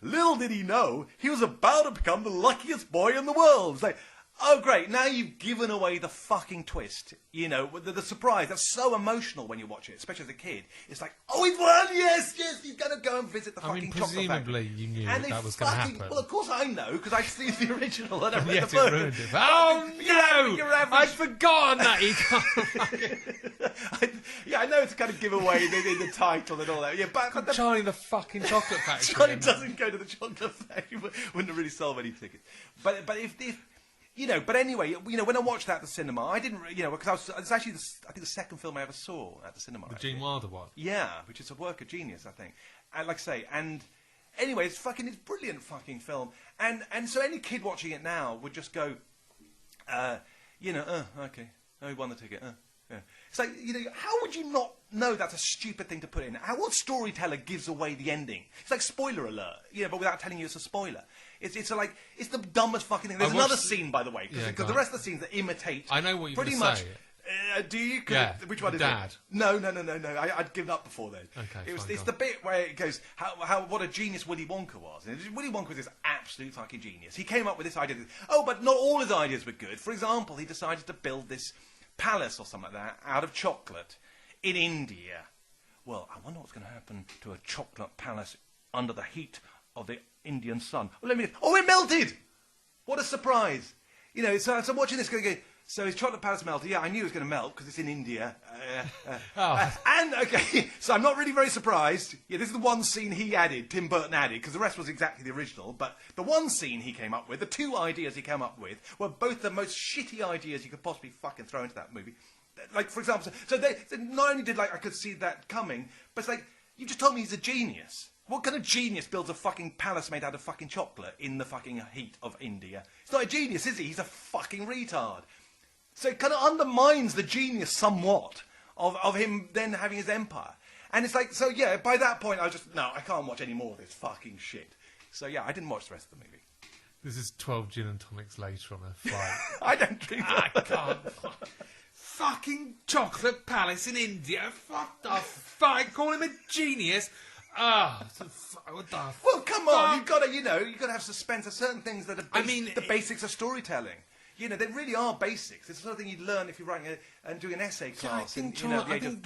Little did he know, he was about to become the luckiest boy in the world. It's like, oh, great, now you've given away the fucking twist. The surprise. That's so emotional when you watch it, especially as a kid. It's like, oh, he's won, yes, he's going to go and visit the fucking chocolate factory. Presumably you knew that was going to happen. Well, of course I know, because I've seen the original and I've read Yes, the book. it ruined it. Oh, no! I'd forgotten that he I know it's kind of give away the title and all that. Yeah, but Charlie the fucking chocolate factory. Charlie doesn't go to the chocolate factory. Wouldn't have really sold many tickets. But if but anyway, when I watched that at the cinema, I didn't, because it's actually, I think, the second film I ever saw at the cinema. The Gene Wilder one? Yeah, which is a work of genius, I think. And like I say, and anyway, it's brilliant fucking film. And so any kid watching it now would just go, okay, oh, he won the ticket, yeah. It's like, how would you not know that's a stupid thing to put in? What storyteller gives away the ending? It's like spoiler alert, but without telling you it's a spoiler. It's the dumbest fucking thing. There's another scene, by the way, because the rest of the scenes that imitate. I know what you're pretty going much. Say. Do you? Yeah. Which one is Dad. it? No. I'd given up before then. Okay. It's the bit where it goes what a genius Willy Wonka was. And Willy Wonka was this absolute fucking genius. He came up with this idea. But not all his ideas were good. For example, he decided to build this palace or something like that out of chocolate in India. Well, I wonder what's going to happen to a chocolate palace under the heat of the Indian sun. Well, it melted! What a surprise! So I'm watching this going, so his chocolate palace melted. Yeah, I knew it was going to melt because it's in India. And, okay, so I'm not really very surprised. Yeah, this is the one scene he added, Tim Burton added, because the rest was exactly the original. But the one scene he came up with, the two ideas he came up with, were both the most shitty ideas you could possibly fucking throw into that movie. Like, for example, so not only did, I could see that coming, but it's like, you just told me he's a genius. What kind of genius builds a fucking palace made out of fucking chocolate in the fucking heat of India? He's not a genius, is he? He's a fucking retard. So it kind of undermines the genius somewhat of him then having his empire. And it's like, so yeah, by that point I was just, no, I can't watch any more of this fucking shit. So yeah, I didn't watch the rest of the movie. This is 12 gin and tonics later on a flight. I don't drink that. I can't. Fucking chocolate palace in India. Fuck the fuck. Call him a genius. What the well, come on. You've got to have suspense of certain things that are the basics of storytelling. They really are basics. It's the sort of thing you'd learn if you're writing and doing an essay class. I think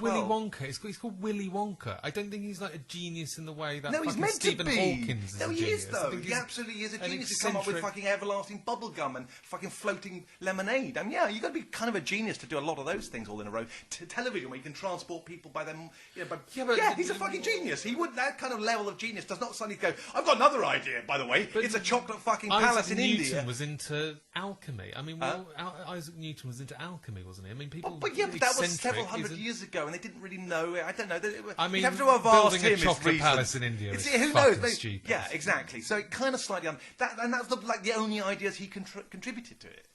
Willy Wonka. He's called Willy Wonka. I don't think he's like a genius in the way that he's meant Stephen to be. Hawkins is a he genius. is though. He absolutely is a genius. He's come up with fucking everlasting bubble gum and fucking floating lemonade. And yeah, you've got to be kind of a genius to do a lot of those things all in a row. Television, where you can transport people by them. He's a fucking genius. That kind of level of genius does not suddenly go, I've got another idea, by the way. But it's a chocolate fucking palace in India. Newton was into alchemy. I mean, Isaac Newton was into alchemy, wasn't he? I mean, people. But that was several hundred years ago, and they didn't really know it. I don't know. I mean, you have to have asked him building a chocolate palace in India is who fucking knows? Stupid. Yeah, exactly. So it kind of slightly and that's the only ideas he contributed to it.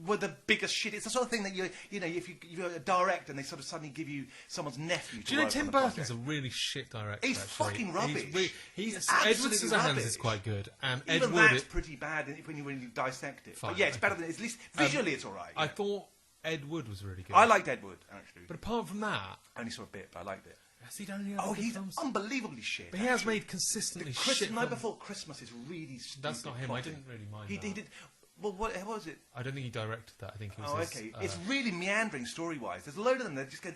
Were the biggest shit. It's the sort of thing that if you're a director and they sort of suddenly give you someone's nephew. Do you know Tim Burton's a really shit director? He's fucking rubbish. Edward Scissorhands is quite good. Even that's pretty bad when you really dissect it. Fine, but yeah, it's better than at least visually it's all right. I thought Ed Wood was really good. I liked Ed Wood actually, but apart from that, I only saw a bit, but I liked it. Has he done any he's unbelievably shit. But he has made consistently shit. Night Before Christmas is really stupid. That's not him. Plotting. I didn't really mind. He did. Well, what was it? I don't think he directed that. I think it was. Oh, okay. It's really meandering story-wise. There's a load of them that just go,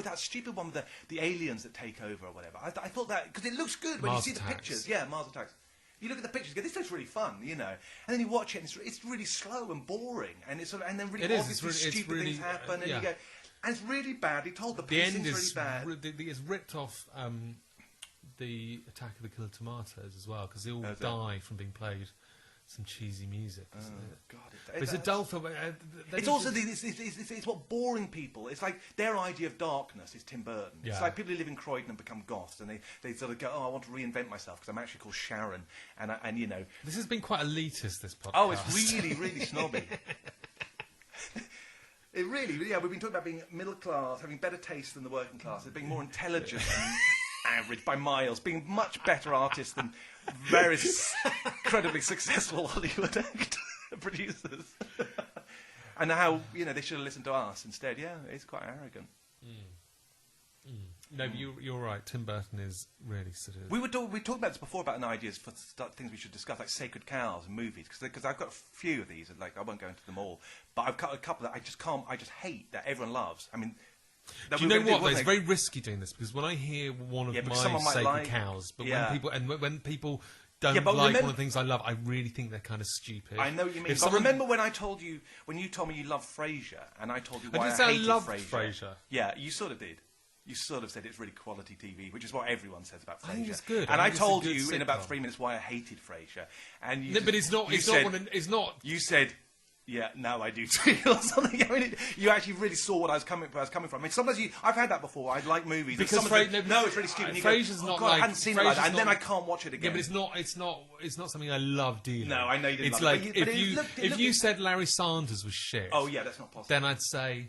that stupid one with the aliens that take over or whatever. I thought that, because it looks good when you see the pictures. Yeah, Mars Attacks. You look at the pictures, you go, this looks really fun, and then you watch it, and it's really slow and boring, and and then really obviously stupid things happen, and you go, and it's really badly told. The pacing's really bad. It's ripped off the Attack of the Killer Tomatoes as well, because they all die from being played some cheesy music, isn't it? God, it's a dull film. It's also it's what boring people. It's like their idea of darkness is Tim Burton. Yeah. It's like people who live in Croydon and become goths, and they sort of go, I want to reinvent myself because I'm actually called Sharon, and This has been quite elitist, this podcast. Oh, it's really, really snobby. It really, we've been talking about being middle class, having better taste than the working class, being more intelligent than average by miles, being much better artists than very incredibly successful Hollywood producers. And how, they should have listened to us instead. Yeah, it's quite arrogant. No, but you're right. Tim Burton is really sort of... We talked about this before, about ideas for things we should discuss, like sacred cows and movies, because I've got a few of these, and I won't go into them all, but I've got a couple that I just hate, that everyone loves. I mean... Do you know what, though? It's very risky doing this, because when I hear one of my sacred cows, but when people don't like one of the things I love, I really think they're kind of stupid. I know what you mean. But remember when you told me you loved Frasier, and I told you why I hated Frasier. Yeah, you sort of did. You sort of said it's really quality TV, which is what everyone says about Frasier. I think it's good. And I told you in about 3 minutes why I hated Frasier. And but it's not. It's not. You said, "Yeah, now I do too," or something. I mean, you actually really saw what I was coming from. I mean, sometimes I've had that before. I like movies because it's really stupid. Frasier's not like. I hadn't seen it like that, and then I can't watch it again. Yeah, but it's not something I love dealing. No, I know you didn't. It's like if you said Larry Sanders was shit. Oh yeah, that's not possible. Then I'd say.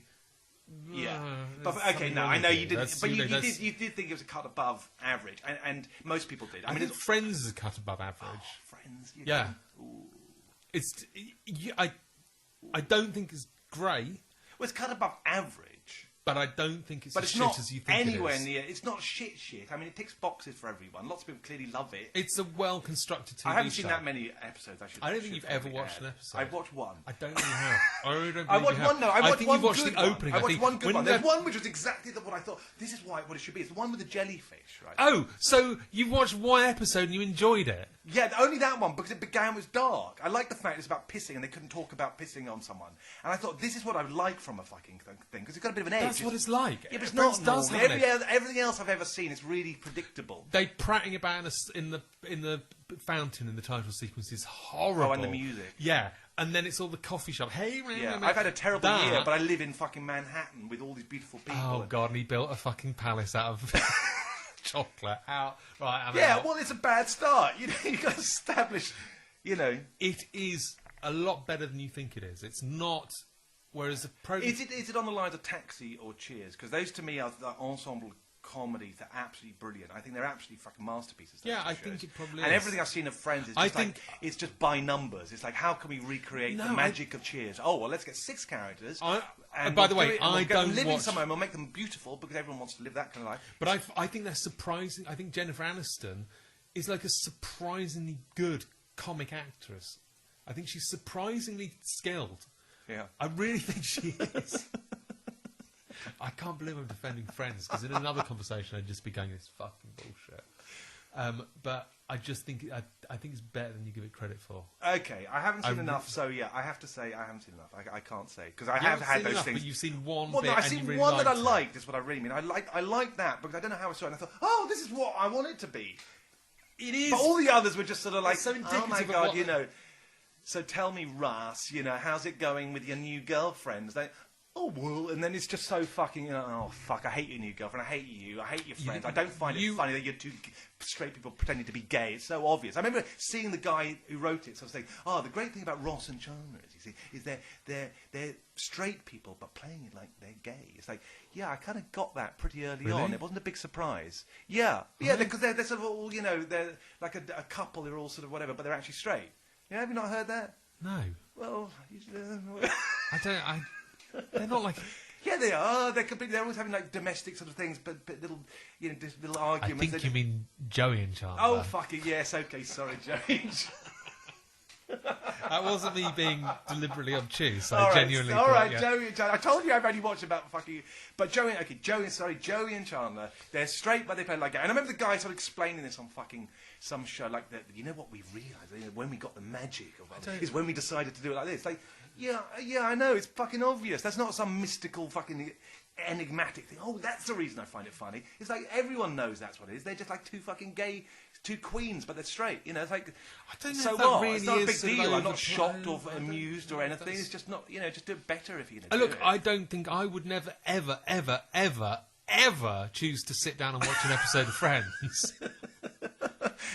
Yeah, but okay, no, I know you didn't, but you did think it was a cut above average, and most people did. I mean, Friends is a cut above average. Oh, Friends, yeah. It's I don't think it's great. Well, it's cut above average. But I don't think it's as shit as you think anywhere it is. near. It's not shit. I mean, it ticks boxes for everyone. Lots of people clearly love it. It's a well-constructed TV show. I haven't seen that many episodes. I don't think you've ever watched an episode. I've watched one. I don't think you have. I watched one. No, I think you've watched the opening. I watched one good one. There's one which was exactly what I thought. This is what it should be. It's the one with the jellyfish, right? Oh, so you watched one episode and you enjoyed it? Yeah, only that one, because it began with dark. I like the fact it's about pissing and they couldn't talk about pissing on someone. And I thought, this is what I would like from a fucking thing, because it's got a bit of an edge. That's what it's like. Yeah, but it's not normal. Everything else I've ever seen is really predictable. They prattling about in the fountain in the title sequence is horrible. Oh, and the music. Yeah, and then it's all the coffee shop. Hey, yeah, I've had a terrible year, but I live in fucking Manhattan with all these beautiful people. Oh, God, and he built a fucking palace out of... chocolate out. Right, I'm out. Well, it's a bad start. You've got to establish, It is a lot better than you think it is. It's not... Whereas the program... Is it on the lines of Taxi or Cheers? Because those, to me, are the ensemble comedies that are absolutely brilliant. I think they're absolutely fucking masterpieces. Yeah, I think it probably and is. Everything I've seen of Friends is just it's just by numbers. It's like, how can we recreate the magic of Cheers? Oh, well, let's get 6 characters. And by the way, I don't live in somewhere and we'll make them beautiful because everyone wants to live that kind of life. But I think that's surprising. I think Jennifer Aniston is like a surprisingly good comic actress. I think she's surprisingly skilled. Yeah. I really think she is. I can't believe I'm defending Friends, because in another conversation I'd just be going, this fucking bullshit. But I just think I think it's better than you give it credit for. Okay, I haven't seen enough, so yeah, I have to say I haven't seen enough. I can't say, because I have had those things. But you've seen one. Well, bit no, I've and seen you really one that I liked liked. Is what I really mean. I like that because I don't know how I saw it. And I thought, oh, this is what I want it to be. It is. But all the others were just sort of like, so oh my god, So tell me, Russ, how's it going with your new girlfriend? It's like, oh, well, and then it's just so fucking, oh, fuck, I hate your new girlfriend, I hate you, I hate your friends, I don't find it funny that you're two straight people pretending to be gay, it's so obvious. I remember seeing the guy who wrote it, so I was saying, oh, the great thing about Ross and Chandler is they're straight people, but playing it like they're gay. It's like, yeah, I kind of got that pretty early on, it wasn't a big surprise. Yeah, because they're sort of all, they're like a couple, they're all sort of whatever, but they're actually straight. Yeah, have you not heard that? No. Well, I don't. They're not like. Yeah, they are. They're always having like domestic sort of things, but little, just little arguments. I think you mean Joey and Chandler. Oh, fucking yes. Okay, sorry, Joey. That wasn't me being deliberately obtuse. I genuinely. All right, Joey and Chandler. I told you I've only watched about fucking. But Joey and Chandler. They're straight, but they play like gay. And I remember the guy sort of explaining this on fucking some show, like that. You know what we realised? When we got the magic of it, is when we decided to do it like this. Like, yeah, I know. It's fucking obvious. That's not some mystical fucking enigmatic thing. Oh, that's the reason I find it funny. It's like everyone knows that's what it is. They're just like two fucking gay, two queens, but they're straight. It's like, I don't know so if that what? really It's not a big is deal. sort of I'm not shocked or amused or anything. It's just not, just do it better if you're going to do it. Look, I don't think I would never, ever, ever, ever, ever choose to sit down and watch an episode of Friends.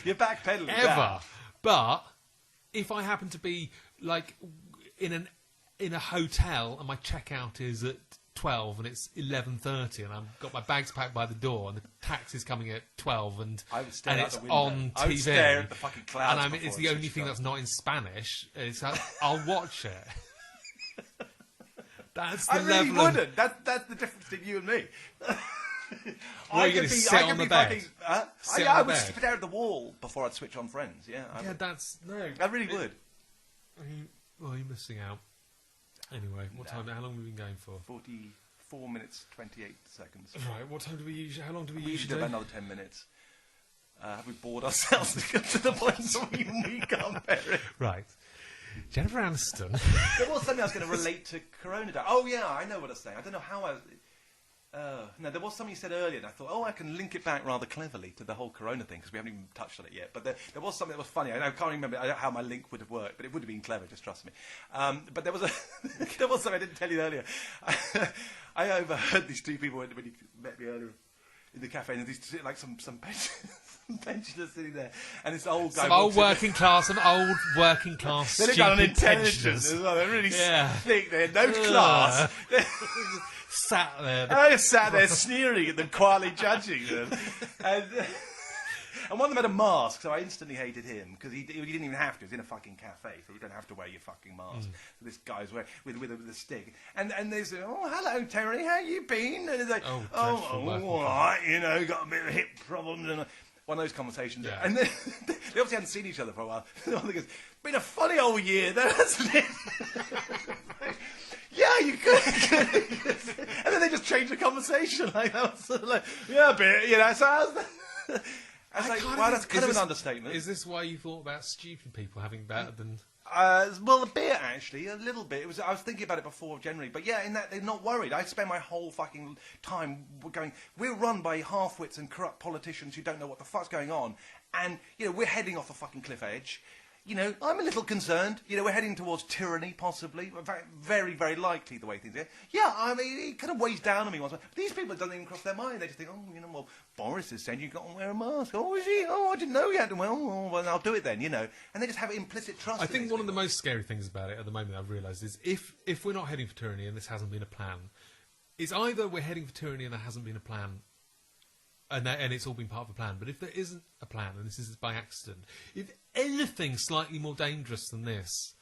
You're backpedaling. Ever. But if I happen to be like in a hotel and my checkout is at 12 and it's 11:30 and I've got my bags packed by the door and the taxi's coming at 12 and it's on TV. I would stare at the fucking clouds. And it's the only thing that's not in Spanish. It's like, I'll watch it. That's the I really level wouldn't. That's the difference between you and me. Are you going to sit on the bed? I would stare at the wall before I'd switch on Friends. Yeah, I really would. Well, you're missing out. Anyway, what time? How long have we been going for? 44 minutes 28 seconds. Right. What time do we usually? How long do we usually usually do? About another 10 minutes. Have we bored ourselves to the point where we can't bear it? Right. Jennifer Aniston. There was something I was going to relate to Corona Diaries. Oh yeah, I know what I was saying. I don't know how I. No, there was something you said earlier, and I thought, I can link it back rather cleverly to the whole Corona thing, because we haven't even touched on it yet. But there was something that was funny. I can't remember how my link would have worked, but it would have been clever, just trust me. But there was there was something I didn't tell you earlier. I overheard these two people when you met me earlier in the cafe, and these like some pensioners sitting there, and this old guy. Some old working class They look unintelligent as well. They're really thick. They had no class. Sat there. I just sat there sneering at them, quietly judging them. And one of them had a mask, so I instantly hated him, because he didn't even have to. He was in a fucking cafe, so you don't have to wear your fucking mask. So this guy's wearing with a stick. And they say, hello, Terry, how you been? And he's like, all right, got a bit of hip problems. And one of those conversations. Yeah. And they obviously hadn't seen each other for a while. The one goes, been a funny old year, though, hasn't it? Yeah, you could. And then they just changed the conversation. Like, that was sort of like, yeah, a bit, So I was like, wow, that's kind of an understatement. Is this why you thought about stupid people having better than... well, a bit, actually. A little bit. I was thinking about it before, generally. But yeah, in that, they're not worried. I spend my whole fucking time going, we're run by half-wits and corrupt politicians who don't know what the fuck's going on. And, we're heading off a fucking cliff edge. I'm a little concerned. We're heading towards tyranny, possibly. Very, very likely, the way things are. Yeah, I mean, it kind of weighs down on me once. But these people, it doesn't even cross their mind. They just think, well, Boris is saying you've got to wear a mask. Oh, is he? Oh, I didn't know you had to. Well, I'll do it then, And they just have implicit trust. I think one of the most scary things about it at the moment, I've realised, is if we're not heading for tyranny and this hasn't been a plan, it's either we're heading for tyranny and there hasn't been a plan, and it's all been part of a plan. But if there isn't a plan, and this is by accident, if anything slightly more dangerous than this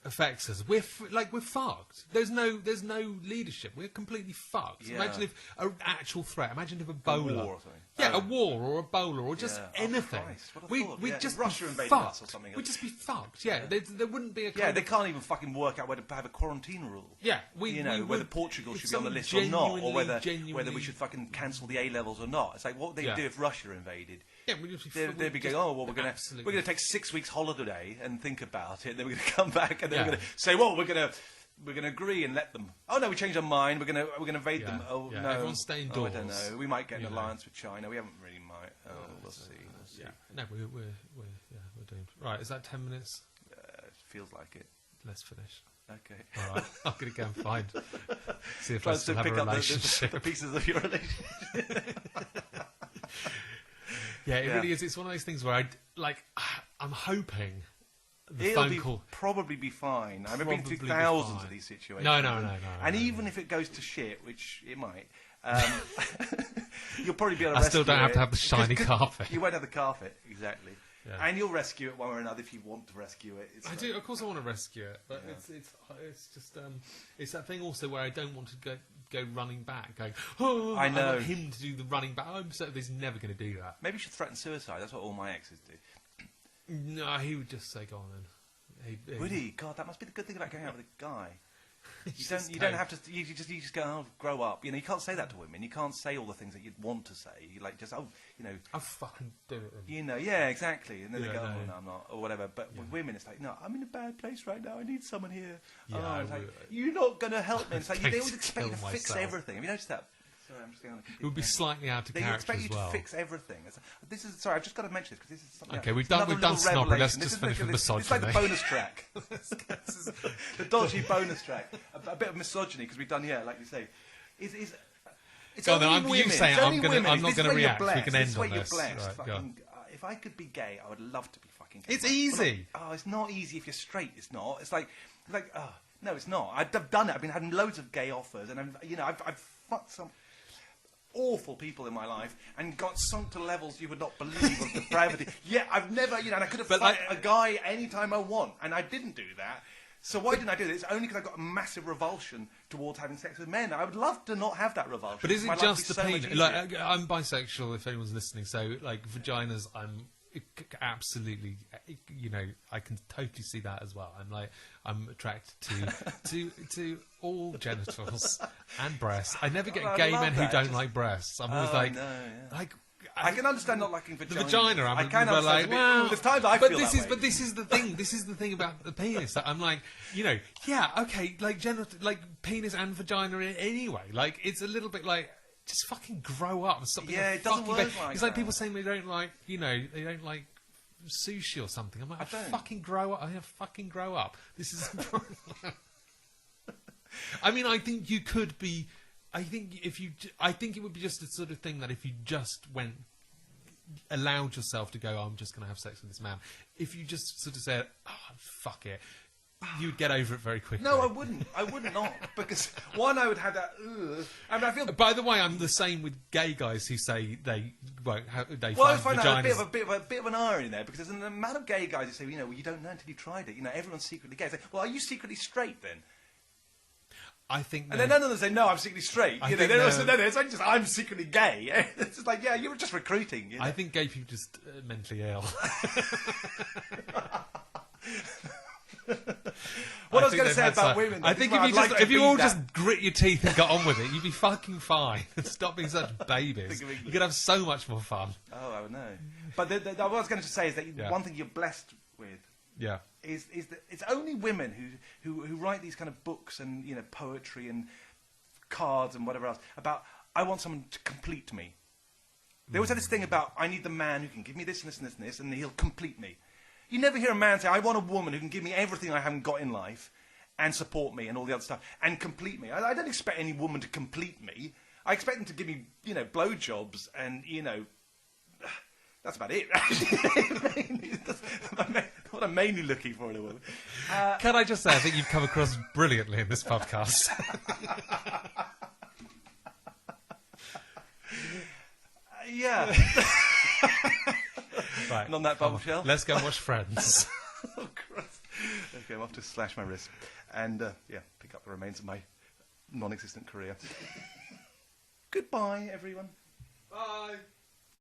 affects us, we're fucked. There's no leadership. We're completely fucked. Yeah. Imagine if an actual threat. Imagine if Ebola. A war or something. Yeah, a war or Ebola or just anything. We'd just Russia be invaded fucked. us or something. We'd just be fucked. Yeah, there wouldn't be a. Yeah, they can't even fucking work out whether to have a quarantine rule. Yeah, whether Portugal should be on the list or not, or whether we should fucking cancel the A levels or not. It's like what would they do if Russia invaded. Yeah, they'd be going, we're going to take 6 weeks holiday and think about it. And then we're going to come back and then we're going to say, we're going to agree and let them. Oh no, we changed our mind. We're going to invade them. Oh no, everyone's staying indoors. I don't know. We might get an alliance with China. We haven't really we'll see. Yeah. No, we're doomed. Right, is that 10 minutes? It feels like it. Let's finish. Okay. All right. I'm going to go and find. See if I still have a relationship. The pieces of your relationship. Yeah, it really is. It's one of those things where I'm hoping the It'll phone call probably be fine. I've been through thousands of these situations. No. And even if it goes to shit, which it might, you'll probably be able to rescue it. I still don't have to have the shiny carpet. You won't have the carpet, exactly. Yeah. And you'll rescue it one way or another if you want to rescue it. I do, of course I want to rescue it, but it's just it's that thing also where I don't want to go running back, going, I know. I want him to do the running back. I'm certain he's never going to do that. Maybe you should threaten suicide. That's what all my exes do. No, he would just say, go on then. Would he? God, that must be the good thing about going out with a guy. You don't have to. You just go, grow up. You can't say that to women. You can't say all the things that you'd want to say. You I'll fucking do it. Yeah, exactly. And then they go, no, I'm not, or whatever. But with women, it's like, no, I'm in a bad place right now. I need someone here. Yeah, you're not going to help me. It's like they always expect you to fix everything. Have you noticed that? Sorry, I'm just going on. It would be slightly out of character as well. They expect you to fix everything. Sorry, I've just got to mention this because this is something. Okay, we've done snobbery. Let's just finish with misogyny. It's like the bonus track. The dodgy bonus track. A bit of misogyny because we've done, like you say. It's only women. You say I'm not going to react. We can end on this. If I could be gay, I would love to be fucking gay. It's easy. It's not easy if you're straight. It's not. It's like No, it's not. I've done it. I've been having loads of gay offers, and I've fucked some awful people in my life and got sunk to levels you would not believe of depravity. Yeah, I've never, and I could have fucked a guy anytime I want, and I didn't do that. So why didn't I do it? It's only because I've got a massive revulsion towards having sex with men. I would love to not have that revulsion. But is it just the penis? Like, I'm bisexual, if anyone's listening, so, like, vaginas, I'm absolutely, I can totally see that as well. I'm attracted to all genitals and breasts. I never get gay men who don't like breasts. I'm always I can understand not liking vagina. The vagina, I can understand. There's times I feel that way. But this is the thing. This is the thing about the penis. That I'm like, okay, like penis and vagina anyway. Like, it's a little bit like, just fucking grow up and stop being it doesn't work like it's like people saying they don't like, they don't like sushi or something. I'm like, fucking grow up. Fucking grow up. This is. I mean, I think you could be. I think it would be just the sort of thing that if you just allowed yourself to go, I'm just going to have sex with this man. If you just sort of said, fuck it, you'd get over it very quickly. No, I wouldn't. I would not, because one, I would have that. I mean, I feel. By the way, I'm the same with gay guys who say they won't. I find that a bit of an irony there, because there's an amount of gay guys who say, you don't know until you tried it. Everyone's secretly gay. I say, well, are you secretly straight then? I think, and then none of them say, no, I'm secretly straight. It's like just, I'm secretly gay. It's just like, yeah, you were just recruiting. I think gay people are just mentally ill. What I was going to say about women. I think if you all just grit your teeth and got on with it, you'd be fucking fine. Stop being such babies. You could have so much more fun. Oh, I know. But what I was going to say is that one thing you're blessed with. Yeah. Is that it's only women who write these kind of books and poetry and cards and whatever else about, I want someone to complete me. They always have this thing about, I need the man who can give me this and this and this and this, and he'll complete me. You never hear a man say, I want a woman who can give me everything I haven't got in life and support me and all the other stuff and complete me. I don't expect any woman to complete me. I expect them to give me blowjobs and that's about it. What I'm mainly looking for in a woman. Can I just say, I think you've come across brilliantly in this podcast. Yeah. Right. And on that bombshell, let's go and watch Friends. Oh, Christ. Okay, I'm off to slash my wrist and pick up the remains of my non-existent career. Goodbye, everyone. Bye.